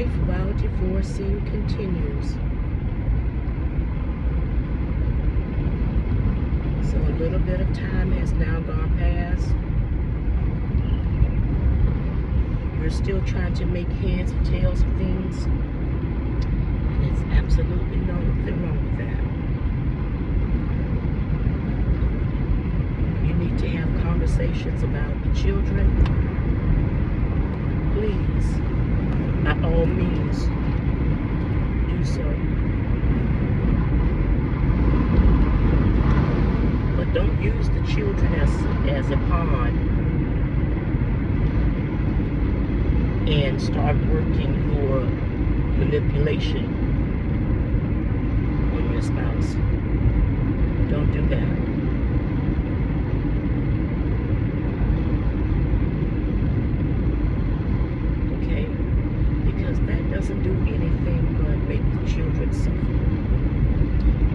Life while divorcing continues. So a little bit of time has now gone past. You're still trying to make heads or tails of things. And there's absolutely nothing wrong with that. You need to have conversations about the children. Please, by all means, do so. But don't use the children as a pawn and start working your manipulation on your spouse. Don't do that. Okay? Because that doesn't do anything but make the children suffer.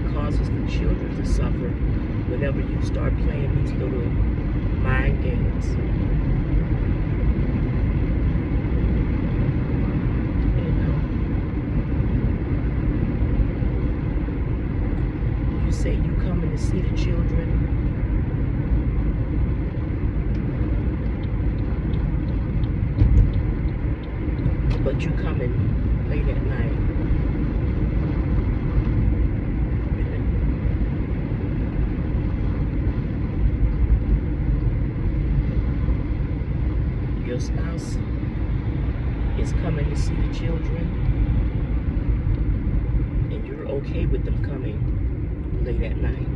It causes the children to suffer whenever you start playing these little mind games. You know? You say you coming to see the children. But you coming late at night. Your spouse is coming to see the children, and you're okay with them coming late at night.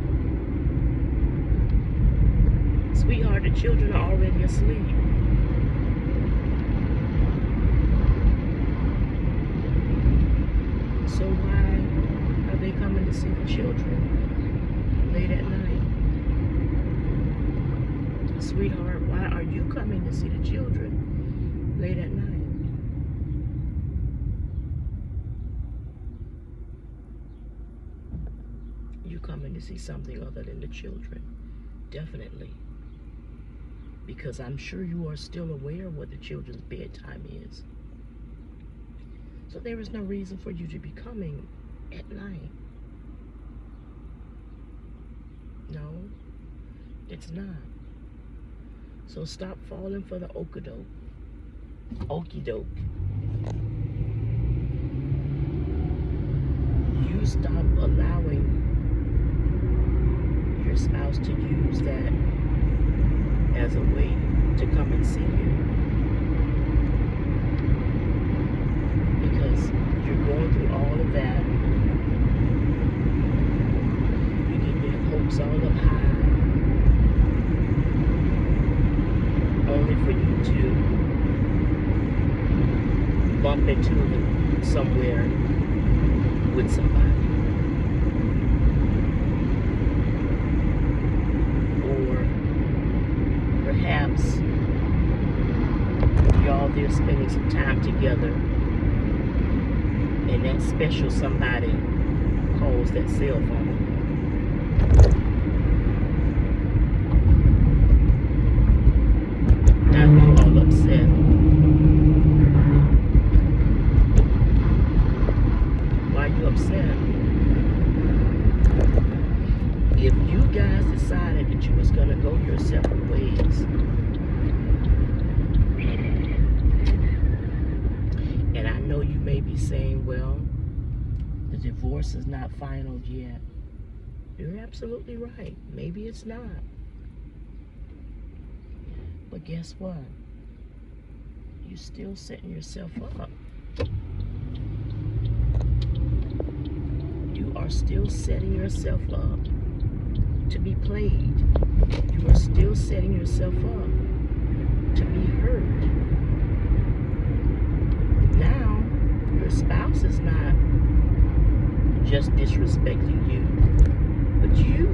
Sweetheart, the children are already asleep. So why are they coming to see the children late at night? Sweetheart, why are you coming to see the children late at night? You coming to see something other than the children. Definitely. Because I'm sure you are still aware of what the children's bedtime is. So there is no reason for you to be coming at night. No, it's not. So stop falling for the okey-doke. Okey-doke. You stop allowing your spouse to use that as a way to come and see you. Because you're going through all of that. You're getting your hopes all up high. Only for you to bump into them somewhere with somebody. Or perhaps y'all there spending some time together and that special somebody calls that cell phone. Now you're all upset. Why are you upset? If you guys decided that you was gonna go your separate ways, and I know you may be saying, well, the divorce is not final yet. You're absolutely right. Maybe it's not. But guess what? You're still setting yourself up. You are still setting yourself up to be played. You are still setting yourself up to be hurt. Now, your spouse is not just disrespecting you, but you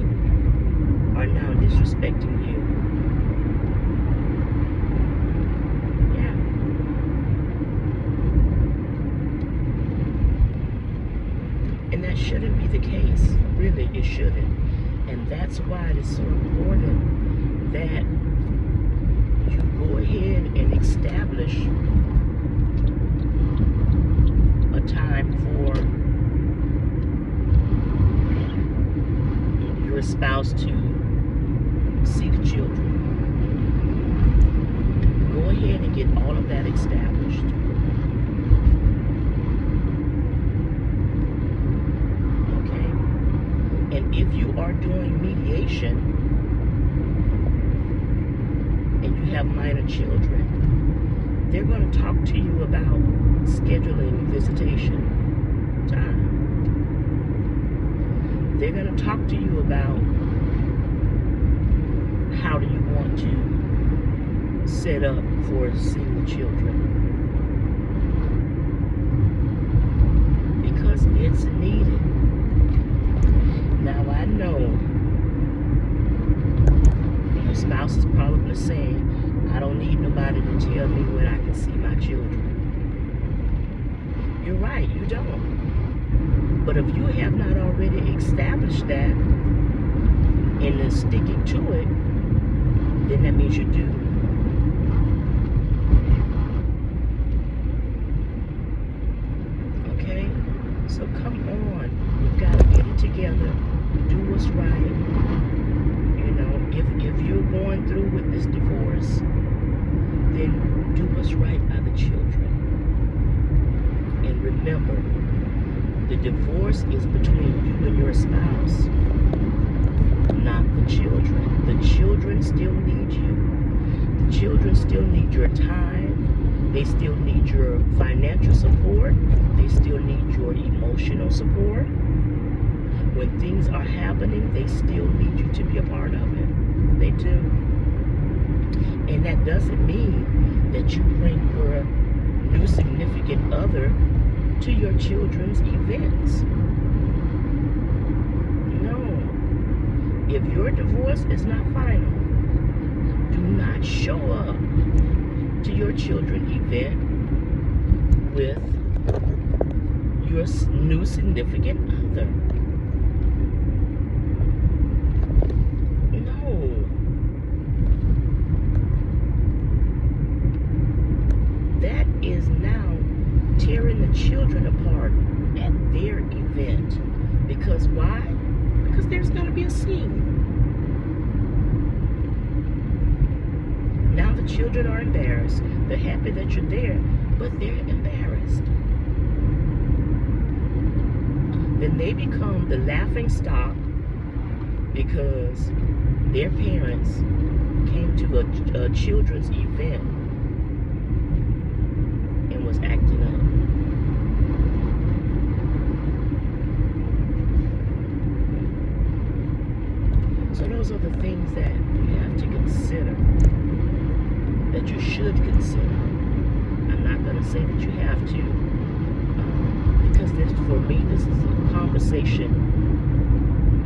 are now disrespecting you. And that shouldn't be the case. Really, it shouldn't. And that's why it is so important that you go ahead and establish spouse to see the children. Go ahead and get all of that established. Okay? And if you are doing mediation and you have minor children, they're going to talk to you about scheduling visitation time. They're going to talk to you about how do you want to set up for seeing the children. Because it's needed. Now I know your spouse is probably saying, I don't need nobody to tell me when I can see my children. You're right, you don't. But if you have not already established that and is sticking to it, then that means you do. Okay? So come on. You've got to get it together. Do what's right. You know, if you're going through with this divorce, then do what's right by the children. And remember, the divorce is between you and your spouse, not the children. The children still need you. The children still need your time. They still need your financial support. They still need your emotional support. When things are happening, they still need you to be a part of it. They do. And that doesn't mean that you bring your new significant other to your children's events. No. If your divorce is not final, do not show up to your children's event with your new significant other. No. That is now tearing the children apart at their event. Because why? Because there's going to be a scene. Now the children are embarrassed. They're happy that you're there, but they're embarrassed. Then they become the laughing stock because their parents came to a children's event and was acting up. So those are the things that you have to consider, that you should consider. I'm not going to say that you have to, because for me, this is a conversation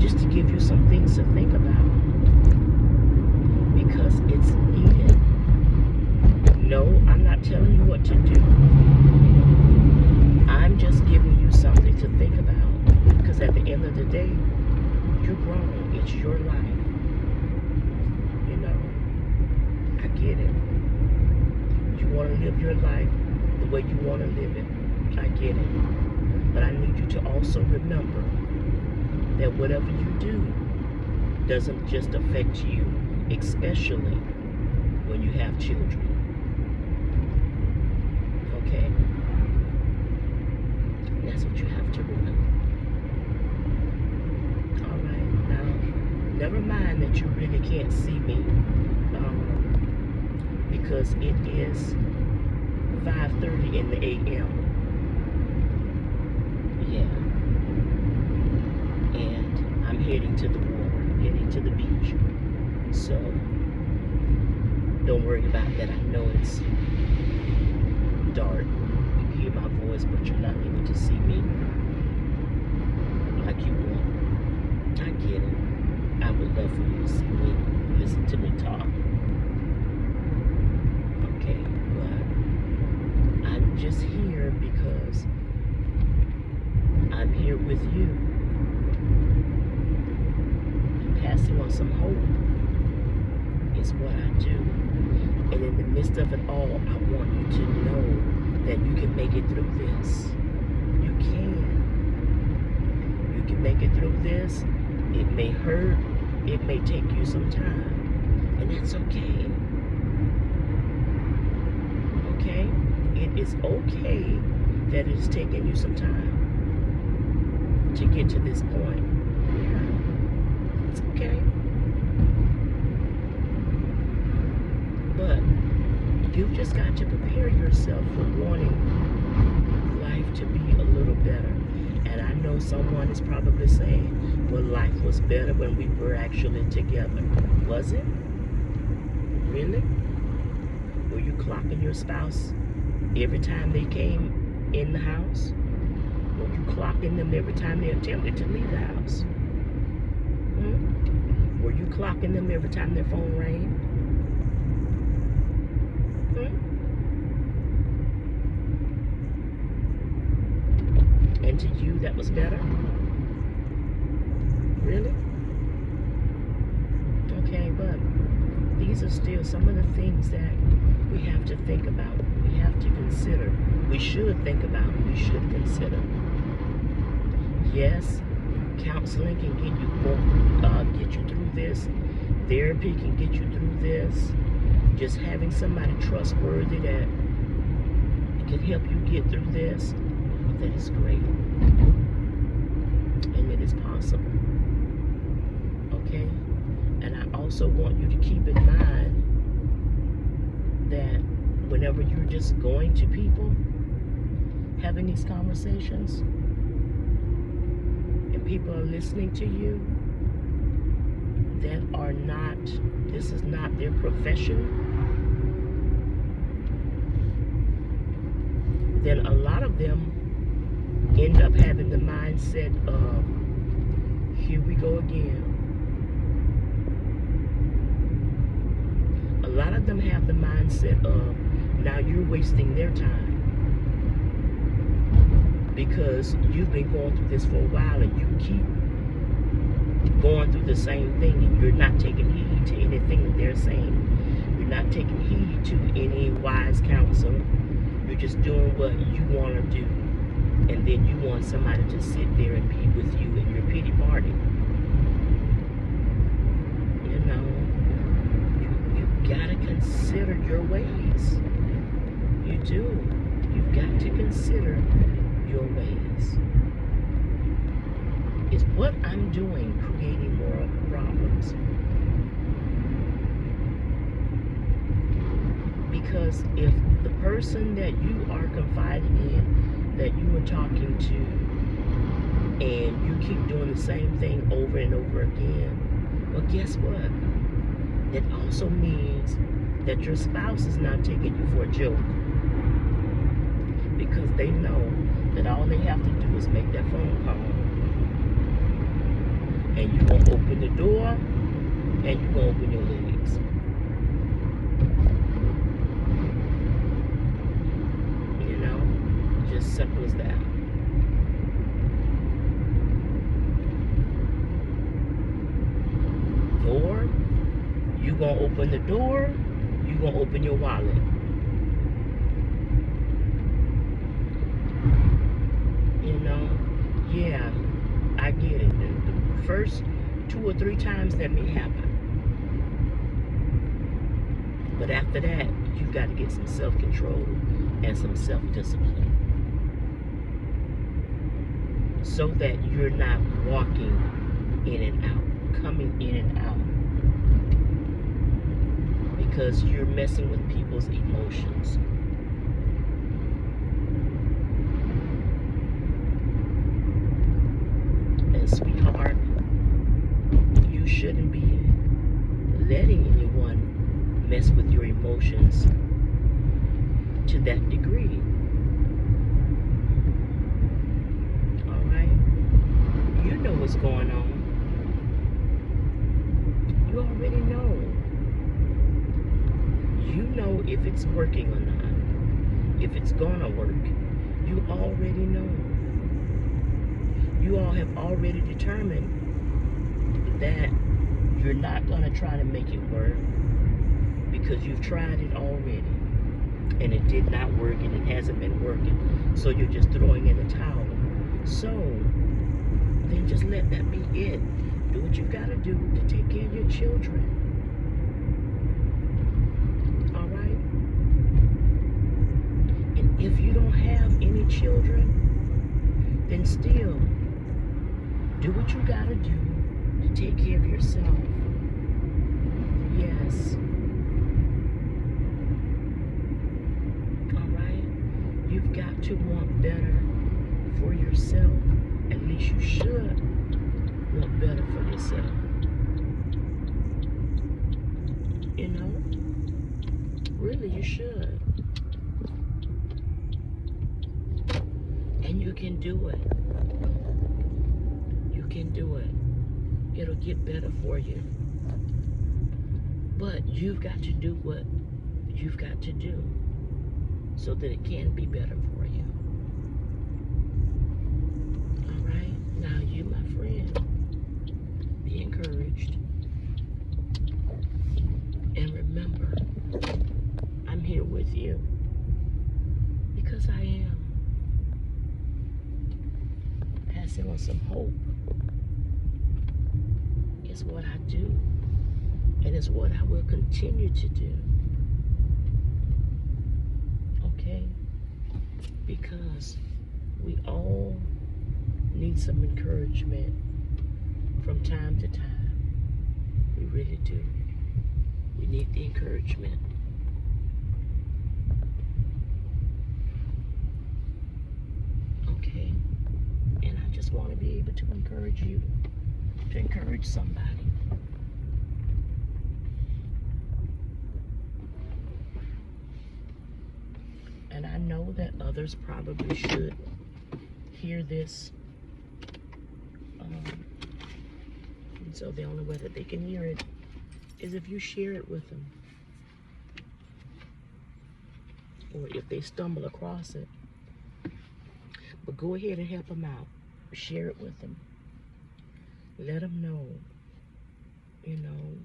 just to give you some things to think about, because it's needed. No, I'm not telling you what to do. I'm just giving you something to think about, because at the end of the day, you're grown. It's your life. You know, I get it. You want to live your life the way you want to live it. I get it. But I need you to also remember that whatever you do doesn't just affect you, especially when you have children. Okay? That's what you have to remember. Never mind that you really can't see me, because it is 5:30 in the a.m. Yeah. And I'm heading to the water, heading to the beach. So, don't worry about that. I know it's dark. You hear my voice, but you're not able to see me like you want. I get it. I would love for you to see me, listen to me talk. Okay, but I'm just here because I'm here with you. Passing on some hope is what I do. And in the midst of it all, I want you to know that you can make it through this. You can. You can make it through this. It may hurt. It may take you some time, and that's okay. Okay? It is okay that it's taking you some time to get to this point. Yeah, it's okay. But you've just got to prepare yourself for wanting life to be a little better. And I know someone is probably saying, well, life was better when we were actually together. Was it? Really? Were you clocking your spouse every time they came in the house? Were you clocking them every time they attempted to leave the house? Were you clocking them every time their phone rang? And to you, that was better? Really? Okay, but these are still some of the things that we have to think about. We have to consider. We should think about. We should consider. Yes, counseling can get you through this. Therapy can get you through this. Just having somebody trustworthy that can help you get through this, that is great. And it is possible. Okay? And I also want you to keep in mind that whenever you're just going to people, having these conversations, and people are listening to you, that are not, this is not their profession, then a lot of them end up having the mindset of, here we go again. A lot of them have the mindset of, now you're wasting their time. Because you've been going through this for a while and you keep going through the same thing and you're not taking heed to anything that they're saying. You're not taking heed to any wise counsel. You're just doing what you want to do. And then you want somebody to sit there and be with you in your pity party. You know, you gotta consider your ways. You do. You've got to consider your ways. Is what I'm doing creating more problems? Because if the person that you are confiding in, that you are talking to, and you keep doing the same thing over and over again, well, guess what? That also means that your spouse is not taking you for a joke. Because they know that all they have to do is make that phone call. And you're going to open the door, and you're going to open your legs. You know, just simple as that. Or, you're going to open the door, you're going to open your wallet. You know, yeah, I get it. The first 2 or 3 times that may happen. But after that, you've got to get some self-control and some self-discipline. So that you're not walking in and out, coming in and out. Because you're messing with people's emotions. And sweetheart, you shouldn't be letting anyone mess with your emotions to that degree. Alright? You know what's going on. You already know. You know if it's working or not. If it's gonna work. You already know. You all have already determined that you're not gonna try to make it work because you've tried it already and it did not work and it hasn't been working, so you're just throwing in the towel. So then just let that be it. Do what you gotta do to take care of your children. All right? And if you don't have any children, then still do what you gotta do to take care of yourself. Yes. All right? You've got to want better for yourself. At least you should want better for yourself. You know? Really, you should. And you can do it. You can do it. It'll get better for you. But you've got to do what you've got to do so that it can be better for you. All right? Now, you, my friend, be encouraged. And remember, I'm here with you because I am. Passing on some hope is what I do, and it's what I will continue to do. Okay? Because we all need some encouragement from time to time. We really do. We need the encouragement. Okay? And I just want to be able to encourage you, to encourage somebody. And I know that others probably should hear this. And so the only way that they can hear it is if you share it with them. Or if they stumble across it. But go ahead and help them out. Share it with them. Let them know. You know,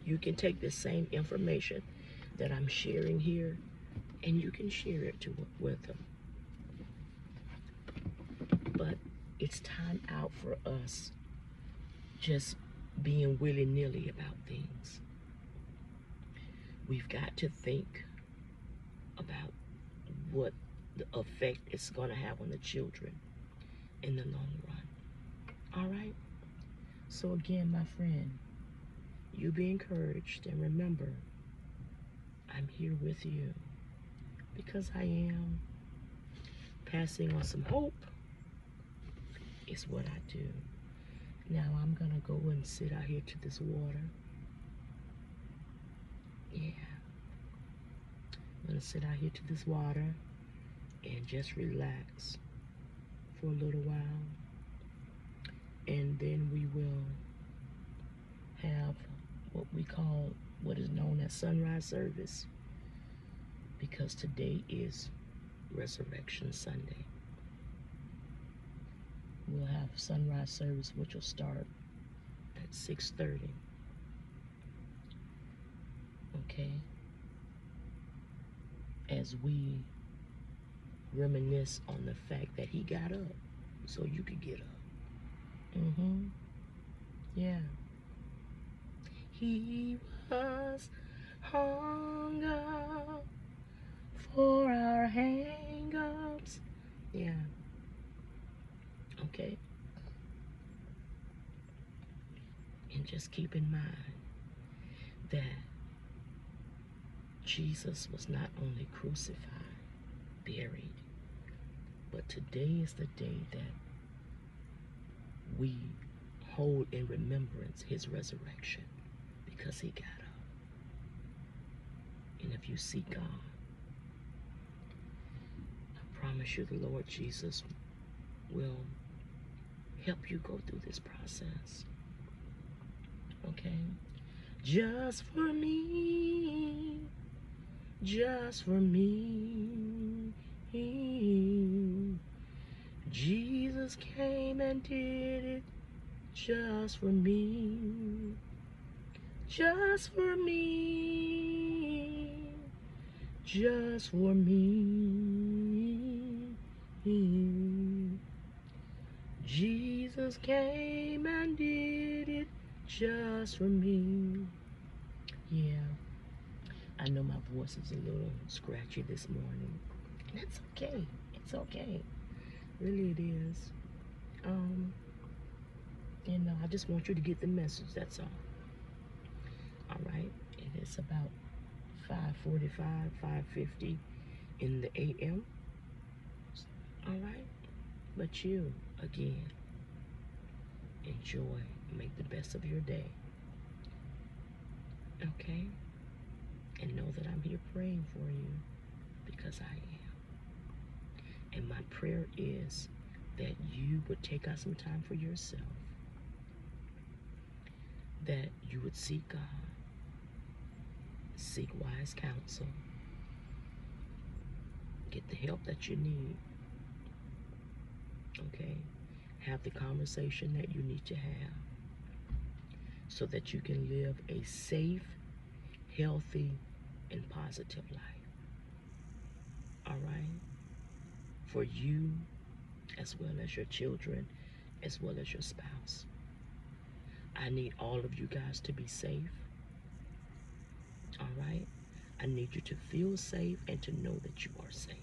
you can take the same information that I'm sharing here, and you can share it with them. But it's time out for us just being willy-nilly about things. We've got to think about what the effect it's going to have on the children in the long run. All right? So again, my friend, you be encouraged, and remember, I'm here with you because I am. Passing on some hope is what I do. Now I'm going to go and sit out here to this water. Yeah. I'm going to sit out here to this water and just relax for a little while. And then we will have what is known as sunrise service, because today is Resurrection Sunday. We'll have sunrise service, which will start at 6:30. Okay? As we reminisce on the fact that he got up so you could get up. Yeah. He was hung up for our hang-ups. Yeah. Okay. And just keep in mind that Jesus was not only crucified, buried, but today is the day that we hold in remembrance his resurrection, because he got up. And if you seek God, I promise you the Lord Jesus will help you go through this process. Okay? Just for me, just for me, Jesus came and did it just for me, just for me, just for me. Jesus Jesus came and did it just for me. Yeah, I know my voice is a little scratchy this morning. And it's okay. It's okay. Really it is. I just want you to get the message, that's all. All right. It is about 5:45, 5:50 in the AM. All right. But you, again, enjoy. Make the best of your day. Okay? And know that I'm here praying for you because I am. And my prayer is that you would take out some time for yourself, that you would seek God, seek wise counsel, get the help that you need, okay? Have the conversation that you need to have so that you can live a safe, healthy, and positive life. All right? For you, as well as your children, as well as your spouse. I need all of you guys to be safe. All right? I need you to feel safe and to know that you are safe.